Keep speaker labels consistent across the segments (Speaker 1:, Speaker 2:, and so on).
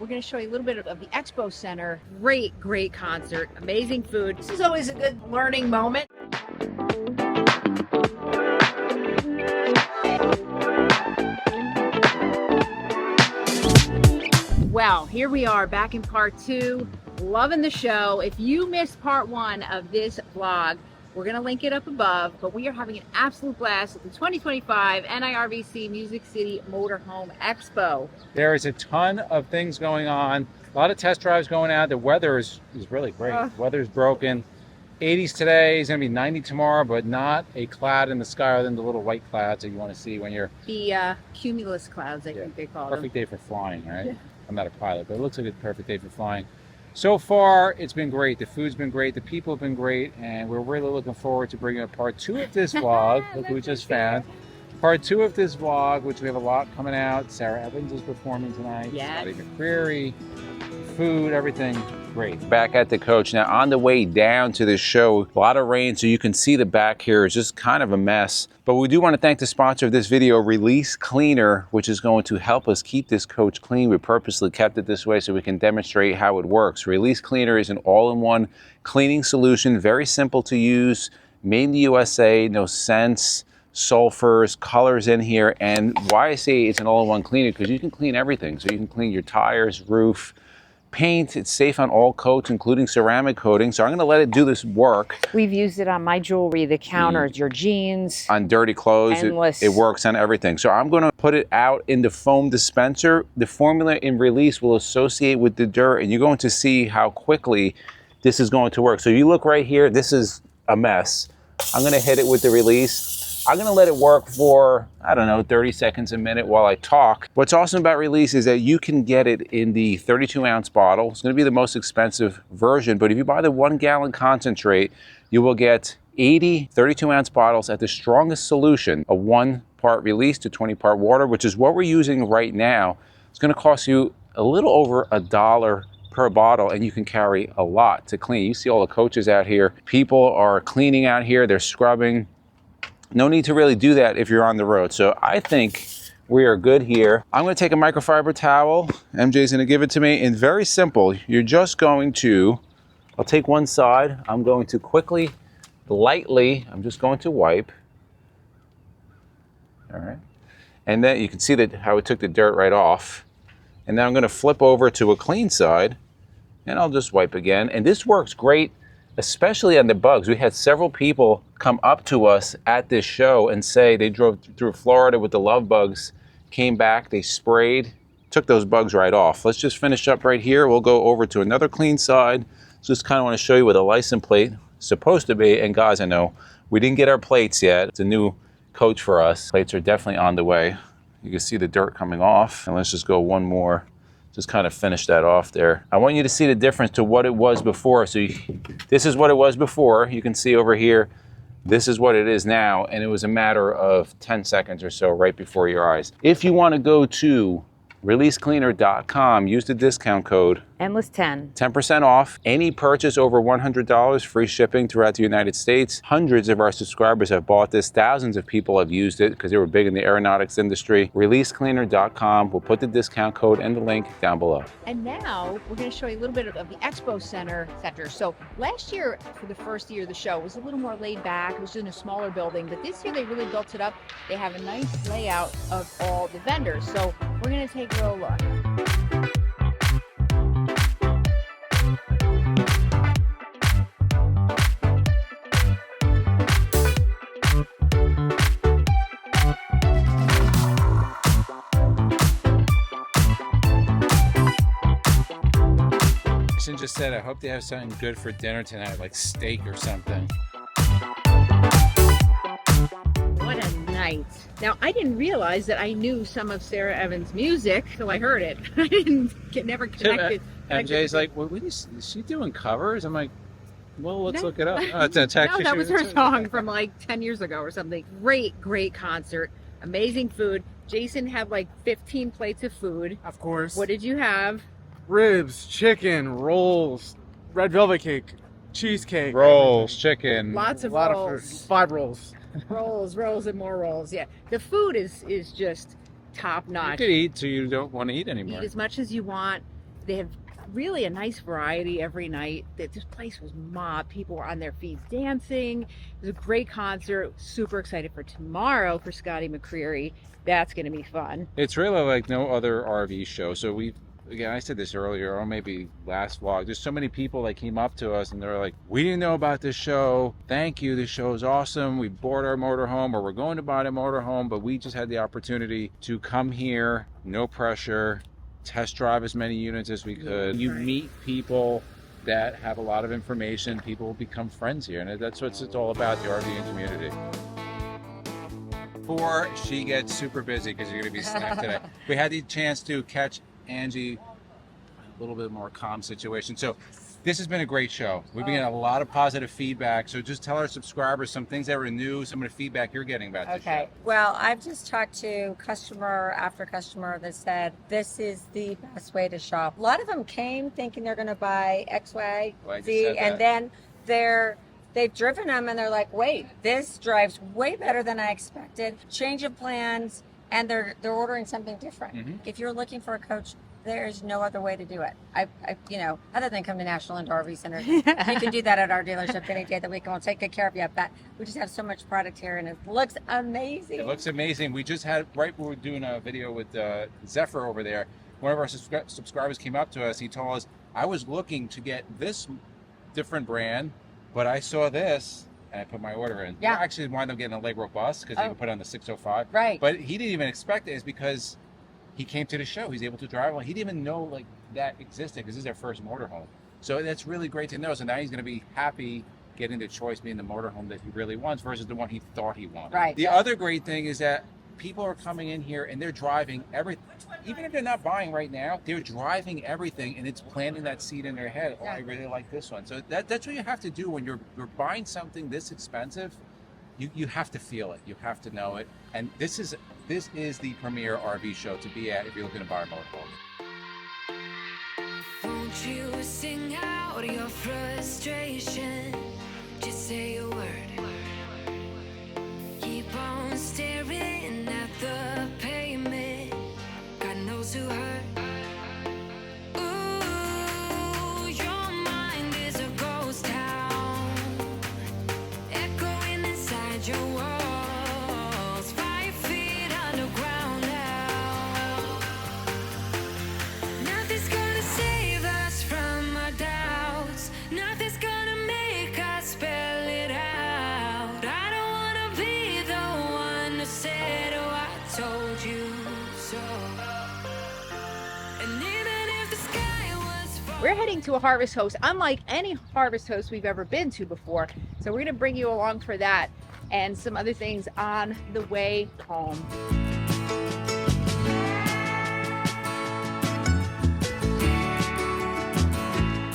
Speaker 1: we're going to show you a little bit of the Expo Center. Great concert, amazing food. This is always a good learning moment. Well, here we are back in part 2. Loving the show. If you missed part 1 of this vlog, we're going to link it up above, but we are having an absolute blast at the 2025 NIRVC Music City Motorhome Expo.
Speaker 2: There is a ton of things going on. A lot of test drives going out. The weather is really great. The weather's broken. 80s today, is going to be 90 tomorrow, but not a cloud in the sky other than the little white clouds that you want to see when you're...
Speaker 1: The cumulus clouds, I think they call them.
Speaker 2: Perfect day for flying, right? Yeah. I'm not a pilot, but it looks like a perfect day for flying. So far, it's been great. The food's been great. The people have been great. And we're really looking forward to bringing up part 2 of this vlog. Look who we just found. Part 2 of this vlog, which we have a lot coming out. Sarah Evans is performing tonight.
Speaker 1: Yeah.
Speaker 2: Scotty McCreary. Food, everything great. Back at the coach. Now, on the way down to this show, a lot of rain, so you can see the back here is just kind of a mess. But we do want to thank the sponsor of this video, Release Cleaner, which is going to help us keep this coach clean. We purposely kept it this way so we can demonstrate how it works. Release Cleaner is an all-in-one cleaning solution, very simple to use, made in the USA, no scents, sulfurs, colors in here. And why I say it's an all-in-one cleaner, because you can clean everything. So you can clean your tires, roof, paint. It's safe on all coats, including ceramic coating. So I'm going to let it do this work.
Speaker 3: We've used it on my jewelry, the counters, your jeans.
Speaker 2: On dirty clothes, it works on everything. So I'm going to put it out in the foam dispenser. The formula in Release will associate with the dirt, and you're going to see how quickly this is going to work. So you look right here, this is a mess. I'm going to hit it with the Release. I'm going to let it work for, I don't know, 30 seconds, a minute while I talk. What's awesome about Release is that you can get it in the 32-ounce bottle. It's going to be the most expensive version, but if you buy the 1-gallon concentrate, you will get 80 32-ounce bottles at the strongest solution, a 1-part Release to 20-part water, which is what we're using right now. It's going to cost you a little over $1 per bottle, and you can carry a lot to clean. You see all the coaches out here. People are cleaning out here. They're scrubbing. No need to really do that if you're on the road. So I think we are good here. I'm going to take a microfiber towel. MJ's going to give it to me. And very simple. You're just going to, I'll take one side. I'm going to quickly, lightly, I'm just going to wipe. All right. And then you can see that how it took the dirt right off. And then I'm going to flip over to a clean side. And I'll just wipe again. And this works great, especially on the bugs. We had several people come up to us at this show and say they drove through Florida with the love bugs, came back, they sprayed, took those bugs right off. Let's just finish up right here. We'll go over to another clean side. Just kind of want to show you where the license plate is supposed to be. And guys, I know we didn't get our plates yet. It's a new coach for us. Plates are definitely on the way. You can see the dirt coming off. And let's just go one more. Just kind of finish that off there. I want you to see the difference to what it was before. So this is what it was before. You can see over here, this is what it is now. And it was a matter of 10 seconds or so right before your eyes. If you want to go to releasecleaner.com, use the discount code
Speaker 3: Endless10.
Speaker 2: 10% off any purchase over $100, free shipping throughout the United States. Hundreds of our subscribers have bought this. Thousands of people have used it because they were big in the aeronautics industry. Releasecleaner.com. We'll put the discount code and the link down below.
Speaker 1: And now we're going to show you a little bit of the Expo Center. So last year, for the first year of the show, it was a little more laid back. It was in a smaller building, but this year they really built it up. They have a nice layout of all the vendors. So we're going to take a little look.
Speaker 2: Just said, I hope they have something good for dinner tonight, like steak or something.
Speaker 1: What a night. Now, I didn't realize that I knew some of Sarah Evans' music, so I heard it. I never connected.
Speaker 2: MJ's like, what is she doing covers? I'm like, well, let's look it up. Oh, it's a text.
Speaker 1: No, that was her song from like 10 years ago or something. Great concert. Amazing food. Jason had like 15 plates of food.
Speaker 4: Of course.
Speaker 1: What did you have?
Speaker 4: Ribs, chicken, rolls, red velvet cake, cheesecake.
Speaker 2: Rolls, chicken.
Speaker 1: Lots of
Speaker 4: a lot
Speaker 1: rolls.
Speaker 4: of food. 5 rolls.
Speaker 1: rolls and more rolls. Yeah. The food is just top notch.
Speaker 2: You could eat so you don't want to eat anymore.
Speaker 1: Eat as much as you want. They have really a nice variety every night. This place was mobbed. People were on their feet dancing. It was a great concert. Super excited for tomorrow for Scotty McCreery. That's going to be fun.
Speaker 2: It's really like no other RV show. So again, I said this earlier, or maybe last vlog, there's so many people that came up to us and they're like, we didn't know about this show. Thank you. This show is awesome. We bought our motorhome, or we're going to buy a motorhome, but we just had the opportunity to come here, no pressure, test drive as many units as we could. You meet people that have a lot of information. People will become friends here, and that's what it's all about, the RVing community. Before she gets super busy, because you're going to be snapped today, we had the chance to catch Angie a little bit more calm situation. So this has been a great show. We've been getting a lot of positive feedback. So just tell our subscribers some things that were new, some of the feedback you're getting about this show.
Speaker 5: Well, I've just talked to customer after customer that said this is the best way to shop. A lot of them came thinking they're going to buy X, Y, Z, and then they've driven them and they're like, wait, this drives way better than I expected. Change of plans, and they're ordering something different.
Speaker 2: Mm-hmm.
Speaker 5: If you're looking for a coach, there's no other way to do it. I other than come to National Indoor RV Center. You can do that at our dealership any day of the week, and we'll take good care of you. But we just have so much product here, and it looks amazing.
Speaker 2: It looks amazing. We just had, right when we were doing a video with Zephyr over there, one of our subscribers came up to us. He told us, I was looking to get this different brand, but I saw this, and I put my order in.
Speaker 5: Yeah.
Speaker 2: I actually wound up getting a leg rope bus because he could put it on the 605.
Speaker 5: Right.
Speaker 2: But he didn't even expect it. It's because he came to the show. He's able to drive one. He didn't even know like that existed because this is their first motorhome. So that's really great to know. So now he's going to be happy getting the choice being the motorhome that he really wants versus the one he thought he wanted.
Speaker 5: Right.
Speaker 2: The other great thing is that people are coming in here and they're driving everything. Even if they're not buying right now, they're driving everything, and it's planting that seed in their head. Oh, I really like this one. So that's what you have to do when you're buying something this expensive. You have to feel it. You have to know it. And this is the premier RV show to be at if you're looking to buy a motorhome.
Speaker 6: Won't you sing out your frustration? Just say a word. Keep on staring at the pavement. God knows who hurt. Ooh, your mind is a ghost town, echoing inside your walls. 5 feet underground now. Nothing's gonna save us from our doubts. Nothing's gonna make us spell it out. I don't wanna be the one who said, oh, I told you so. And even if the sky was falling,
Speaker 1: We're heading to a harvest host, unlike any harvest host we've ever been to before. So we're going to bring you along for that and some other things on the way home.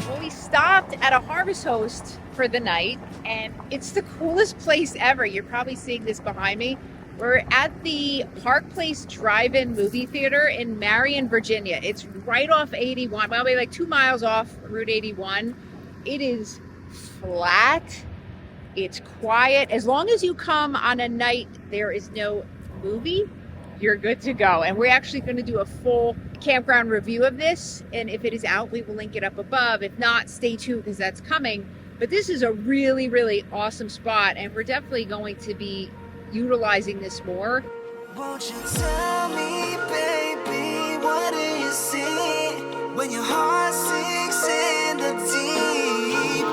Speaker 1: Well, we stopped at a harvest host for the night, and it's the coolest place ever. You're probably seeing this behind me. We're at the Park Place Drive-In movie theater in Marion, Virginia. It's right off 81, well, maybe like 2 miles off Route 81. It is flat. It's quiet. As long as you come on a night there is no movie, you're good to go. And we're actually going to do a full campground review of this. And if it is out, we will link it up above. If not, stay tuned because that's coming. But this is a really, really awesome spot. And we're definitely going to be utilizing this more.
Speaker 7: Won't you tell me, baby, what do you see when your heart sinks in the deep?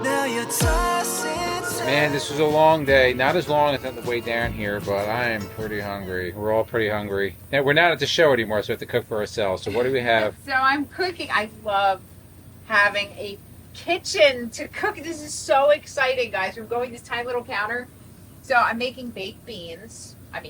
Speaker 7: Now you're tossing.
Speaker 2: Man, this was a long day. Not as long as on the way down here, but I am pretty hungry. We're all pretty hungry. And we're not at the show anymore, so we have to cook for ourselves. So what do we have?
Speaker 1: So I'm cooking. I love having a kitchen to cook. This is so exciting, guys. We're going this tiny little counter. So I'm making baked beans. I'm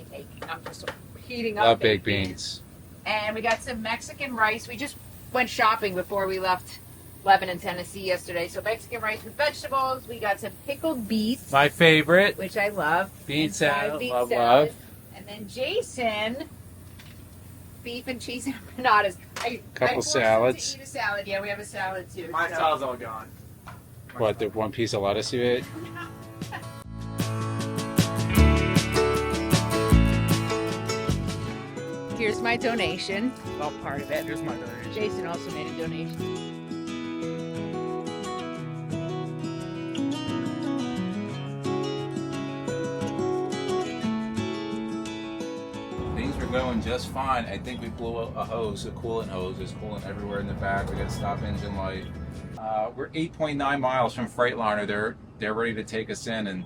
Speaker 1: just heating up.
Speaker 2: Love baked beans.
Speaker 1: And we got some Mexican rice. We just went shopping before we left Lebanon, Tennessee yesterday. So Mexican rice with vegetables. We got some pickled beets,
Speaker 2: My favorite.
Speaker 1: which I love.
Speaker 2: Bean
Speaker 1: And fried
Speaker 2: salad.
Speaker 1: beet
Speaker 2: Love,
Speaker 1: salad.
Speaker 2: love.
Speaker 1: And then Jason, beef and cheese empanadas. I
Speaker 2: Couple
Speaker 1: forced him
Speaker 2: salads.
Speaker 1: to eat a salad. Yeah, we have a salad too.
Speaker 4: My
Speaker 1: so.
Speaker 4: salad's all gone.
Speaker 2: What, the one piece of lettuce you ate?
Speaker 1: here's my donation. Well, part of it.
Speaker 4: Here's my donation.
Speaker 1: Jason also made a donation.
Speaker 2: Things were going just fine. I think we blew a hose, a coolant hose. There's coolant everywhere in the back. We got a stop engine light. We're 8.9 miles from Freightliner. They're ready to take us in, and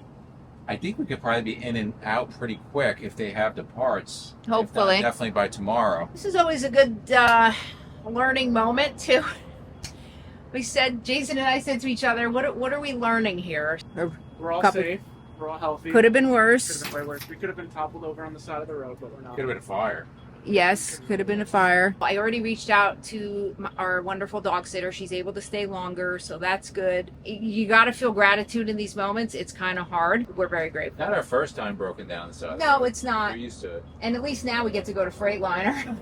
Speaker 2: I think we could probably be in and out pretty quick if they have the parts.
Speaker 1: Hopefully.
Speaker 2: If not, definitely by tomorrow.
Speaker 1: This is always a good learning moment too. Jason and I said to each other, what are we learning here?
Speaker 4: We're all
Speaker 1: Couple-
Speaker 4: safe. We're all healthy.
Speaker 1: Could have been
Speaker 4: Could
Speaker 1: worse.
Speaker 4: have been way worse. We could have been toppled over on the side of the road, but we're not.
Speaker 2: Could have been a fire.
Speaker 1: Yes, could have been a fire. I already reached out to our wonderful dog sitter. She's able to stay longer, so that's good. You got to feel gratitude in these moments. It's kind of hard. We're very grateful.
Speaker 2: Not our first time broken down the side.
Speaker 1: No, it's not.
Speaker 2: We're used to it.
Speaker 1: And at least now we get to go to Freightliner.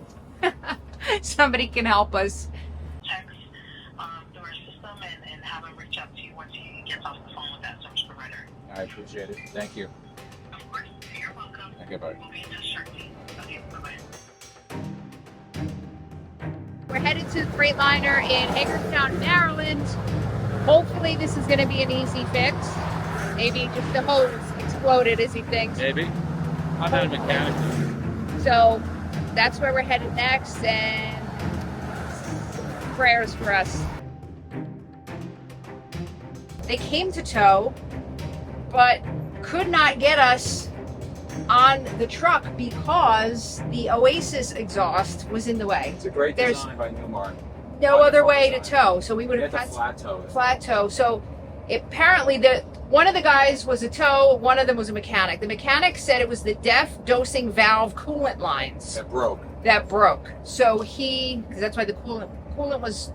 Speaker 1: Somebody can help us.
Speaker 8: Text through our system and have him reach out to you once he gets off the phone with that service provider.
Speaker 2: I appreciate it. Thank you.
Speaker 8: Of course, you're welcome.
Speaker 2: Okay, bye.
Speaker 8: We'll be in touch shortly. Okay, bye-bye.
Speaker 1: We're headed to the Freightliner in Hagerstown, Maryland. Hopefully this is going to be an easy fix. Maybe just the hose exploded as he thinks.
Speaker 2: Maybe. I've had a mechanic.
Speaker 1: So that's where we're headed next, and prayers for us. They came to tow, but could not get us on the truck because the Oasis exhaust was in the way.
Speaker 2: It's a great
Speaker 1: There's
Speaker 2: design by Newmark.
Speaker 1: no other way to tow, so we would
Speaker 2: We
Speaker 1: have
Speaker 2: had
Speaker 1: had
Speaker 2: to flat tow it.
Speaker 1: flat tow. So apparently one of the guys was a tow, one of them was a mechanic. The mechanic said it was the def dosing valve coolant lines
Speaker 2: That broke.
Speaker 1: So because that's why the coolant was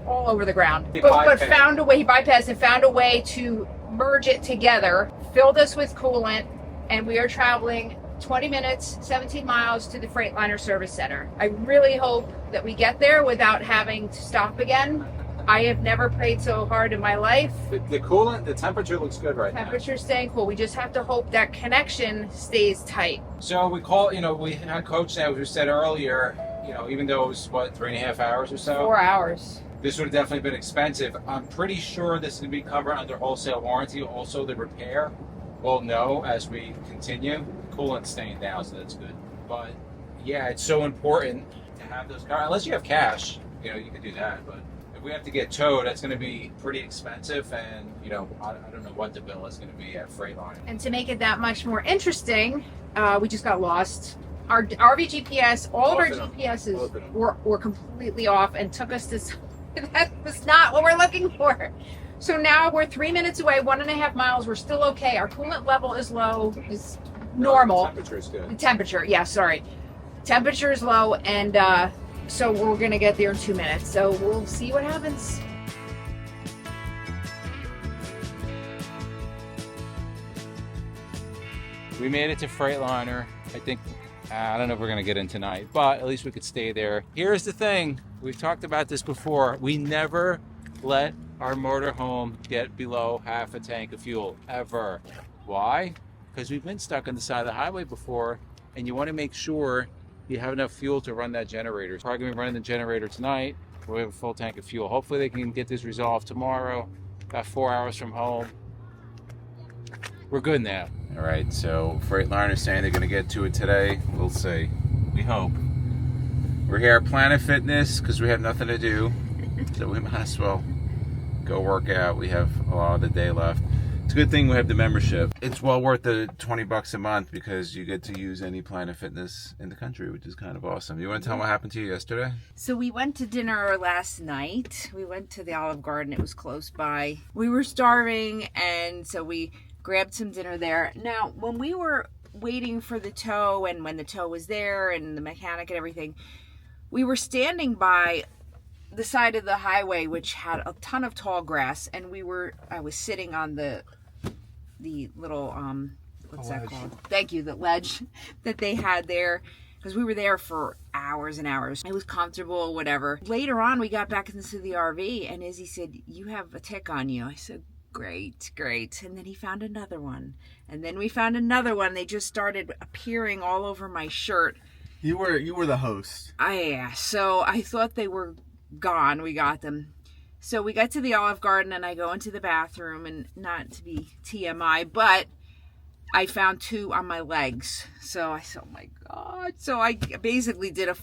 Speaker 1: all over the ground.
Speaker 2: He
Speaker 1: But
Speaker 2: bypassed.
Speaker 1: found a way, he bypassed and found a way to merge it together, filled us with coolant, and we are traveling 20 minutes, 17 miles to the Freightliner Service Center. I really hope that we get there without having to stop again. I have never prayed so hard in my life.
Speaker 2: The coolant, the temperature looks good right now.
Speaker 1: Temperature's staying cool. We just have to hope that connection stays tight.
Speaker 2: So we we had coach now, as we said earlier, even though it was, 3.5 hours or so?
Speaker 1: 4 hours.
Speaker 2: This would have definitely been expensive. I'm pretty sure this is going to be covered under wholesale warranty. Also, the repair, we'll know as we continue. Coolant's staying down, so that's good. But yeah, it's so important to have those cars. Unless you have cash, you can do that. But if we have to get towed, that's going to be pretty expensive. And, I don't know what the bill is going to be at Freightliner.
Speaker 1: And to make it that much more interesting, we just got lost. Our RV GPS, all of our
Speaker 2: Both of them.
Speaker 1: GPSs
Speaker 2: Both of them.
Speaker 1: were completely off and took us to that was not what we're looking for. So now we're 3 minutes away, 1.5 miles. We're still okay. Our coolant level is low, is normal.
Speaker 2: The temperature is good.
Speaker 1: The temperature, yeah, sorry. Temperature is low, and so we're gonna get there in 2 minutes. So we'll see what happens.
Speaker 2: We made it to Freightliner. I think, I don't know if we're going to get in tonight, but at least we could stay there. Here's the thing. We've talked about this before. We never let our motorhome get below half a tank of fuel, ever. Why? Because we've been stuck on the side of the highway before, and you want to make sure you have enough fuel to run that generator. We're probably going to be running the generator tonight. We have a full tank of fuel. Hopefully they can get this resolved tomorrow, about 4 hours from home. We're good now. All right, so Freightliner is saying they're going to get to it today. We'll see. We hope. We're here at Planet Fitness because we have nothing to do, so we might as well go work out. We have a lot of the day left. It's a good thing we have the membership. It's well worth the $20 a month because you get to use any Planet Fitness in the country, which is kind of awesome. You want to tell them what happened to you yesterday?
Speaker 3: So we went to dinner last night. We went to the Olive Garden. It was close by. We were starving, and so we grabbed some dinner there. Now, when we were waiting for the tow, and when the tow was there and the mechanic and everything, we were standing by the side of the highway, which had a ton of tall grass, and I was sitting on the little what's that called? Thank you, the ledge that they had there, because we were there for hours and hours. It was comfortable, whatever. Later on, we got back into the RV, and Izzy said, "You have a tick on you." I said, great. And then he found another one, and then we found another one. They just started appearing all over my shirt.
Speaker 9: You were the host.
Speaker 3: So I thought they were gone. We got them. So we got to the Olive Garden and I go into the bathroom, and not to be TMI, but I found 2 on my legs. So I said, oh my God. So I basically did a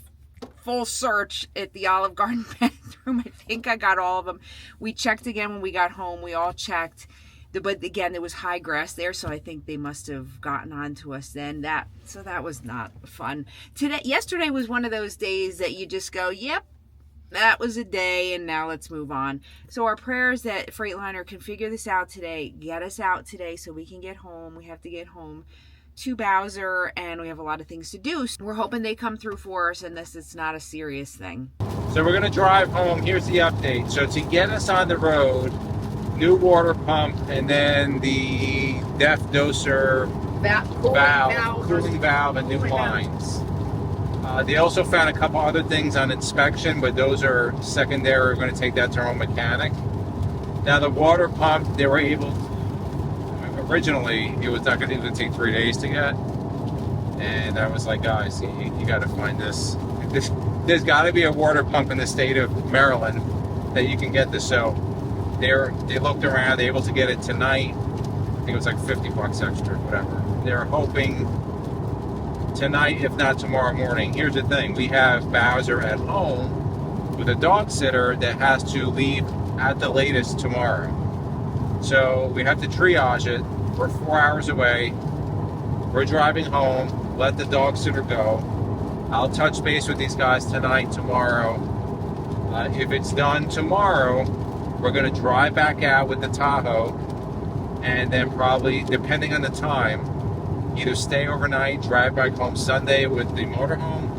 Speaker 3: full search at the Olive Garden bathroom. I think I got all of them. We checked again when we got home. We all checked. But again, there was high grass there, so I think they must have gotten onto us then. So that was not fun. Yesterday was one of those days that you just go, yep, that was a day, and now let's move on. So our prayers that Freightliner can figure this out today, get us out today so we can get home. We have to get home to Bowser, and we have a lot of things to do. So we're hoping they come through for us, and this is not a serious thing.
Speaker 2: So we're gonna drive home. Here's the update. So to get us on the road, new water pump, and then the DEF doser cooling valve, and new lines. They also found a couple other things on inspection, but those are secondary. We're going to take that to our own mechanic. Now the water pump, they were able, originally it was not going to take 3 days to get. And I was like, guys, you got to find this. There's got to be a water pump in the state of Maryland that you can get this. So they looked around, they were able to get it tonight. I think it was like $50 extra, whatever. They're hoping tonight, if not tomorrow morning. Here's the thing, we have Bowser at home with a dog sitter that has to leave at the latest tomorrow. So we have to triage it. We're 4 hours away. We're driving home, let the dog sitter go. I'll touch base with these guys tonight, tomorrow. If it's done tomorrow, we're gonna drive back out with the Tahoe, and then probably, depending on the time, either stay overnight, drive back home Sunday with the motorhome,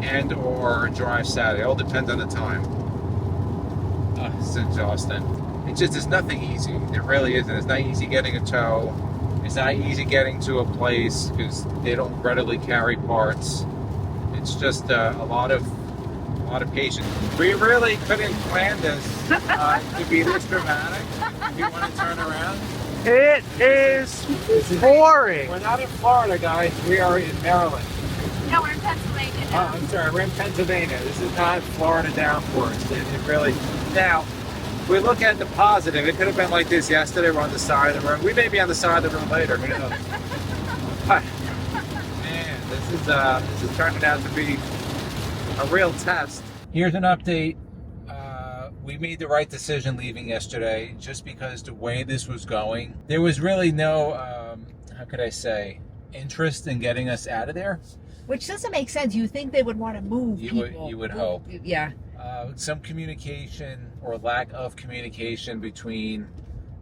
Speaker 2: and or drive Saturday. It all depends on the time. It's exhausting. It's just, there's nothing easy. It really isn't. It's not easy getting a tow. It's not easy getting to a place because they don't readily carry parts. It's just a lot of patience. We really couldn't plan this to be this dramatic. You want to turn around?
Speaker 4: It is boring.
Speaker 2: We're not in Florida, guys. We are in Maryland.
Speaker 1: No, we're in Pennsylvania.
Speaker 2: I'm sorry, we're in Pennsylvania. This is not Florida downforce. It really. Now, we look at the positive. It could have been like this yesterday. We're on the side of the road. We may be on the side of the road later. Who knows? But, man, this is turning out to be a real test. Here's an update. We made the right decision leaving yesterday, just because the way this was going, there was really no, how could I say, interest in getting us out of there.
Speaker 1: Which doesn't make sense. You think they would want to move people.
Speaker 2: You would hope.
Speaker 1: Yeah.
Speaker 2: Some communication or lack of communication between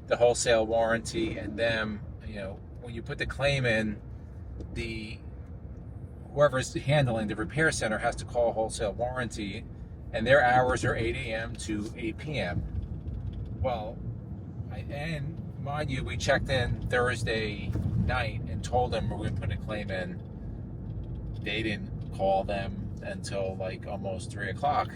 Speaker 2: the wholesale warranty and them. You know, when you put the claim in, whoever's handling the repair center has to call wholesale warranty, and their hours are 8 a.m. to 8 p.m. Well, and mind you, we checked in Thursday night and told them we're going to put a claim in. They didn't call them until like almost 3 o'clock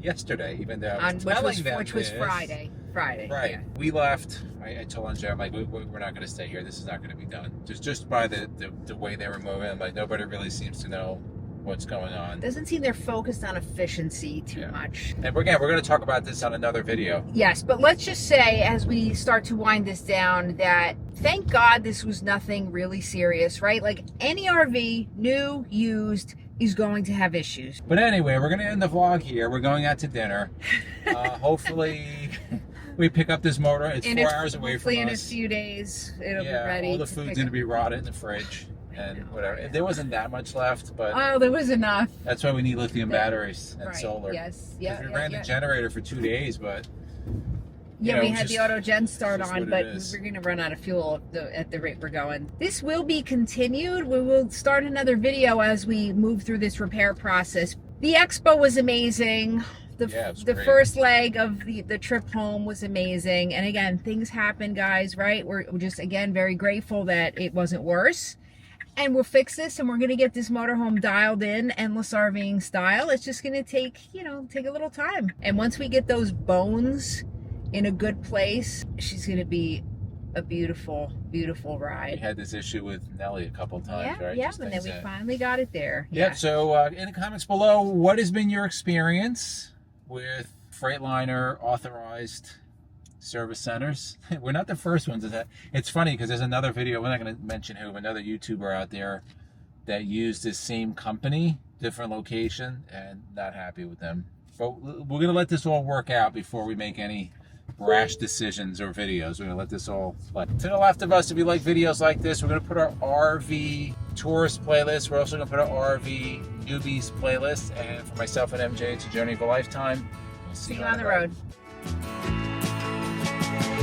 Speaker 2: yesterday, even though I was telling them
Speaker 1: which was Friday.
Speaker 2: Right. Yeah. We left. I told Angie, I'm like, we're not going to stay here. This is not going to be done. Just by the way they were moving, I'm like, nobody really seems to know what's going on.
Speaker 1: Doesn't seem they're focused on efficiency too much.
Speaker 2: And we're going to talk about this on another video.
Speaker 1: Yes, but let's just say as we start to wind this down that thank God this was nothing really serious, right? Like any RV, new, used, is going to have issues.
Speaker 2: But anyway, we're going to end the vlog here. We're going out to dinner. Hopefully we pick up this motor. It's 4 hours away from us.
Speaker 1: Hopefully in a few days it'll be ready.
Speaker 2: All the food's going to be rotted in the fridge. And whatever. There wasn't that much left, but
Speaker 1: there was enough.
Speaker 2: That's why we need lithium batteries and
Speaker 1: right.
Speaker 2: Solar.
Speaker 1: Yes, yeah.
Speaker 2: We ran the generator for 2 days, but
Speaker 1: we had the auto gen start on, but
Speaker 2: we're
Speaker 1: going to run out of fuel at the rate we're going. This will be continued. We will start another video as we move through this repair process. The Expo was amazing. The first leg of the trip home was amazing. And again, things happen, guys, right? We're just, again, very grateful that it wasn't worse. And we'll fix this, and we're going to get this motorhome dialed in, endless RVing style. It's just going to take a little time. And once we get those bones in a good place, she's going to be a beautiful, beautiful
Speaker 2: We
Speaker 1: ride.
Speaker 2: had this issue with Nelly a couple times,
Speaker 1: Yeah,
Speaker 2: right?
Speaker 1: yeah,
Speaker 2: Just
Speaker 1: and then
Speaker 2: things
Speaker 1: we
Speaker 2: that-
Speaker 1: finally got it there.
Speaker 2: Yep. So in the comments below, what has been your experience with Freightliner authorized service centers? We're not the first ones. It's funny because there's another video, we're not going to mention who, another YouTuber out there that used this same company, different location, and not happy with them. But we're going to let this all work out before we make any rash decisions or videos. We're going to let this all play. To the left of us, if you like videos like this, we're going to put our RV tourist playlist. We're also going to put our RV newbies playlist. And for myself and MJ, it's a journey of a lifetime. We'll
Speaker 1: See you on the road.
Speaker 7: road.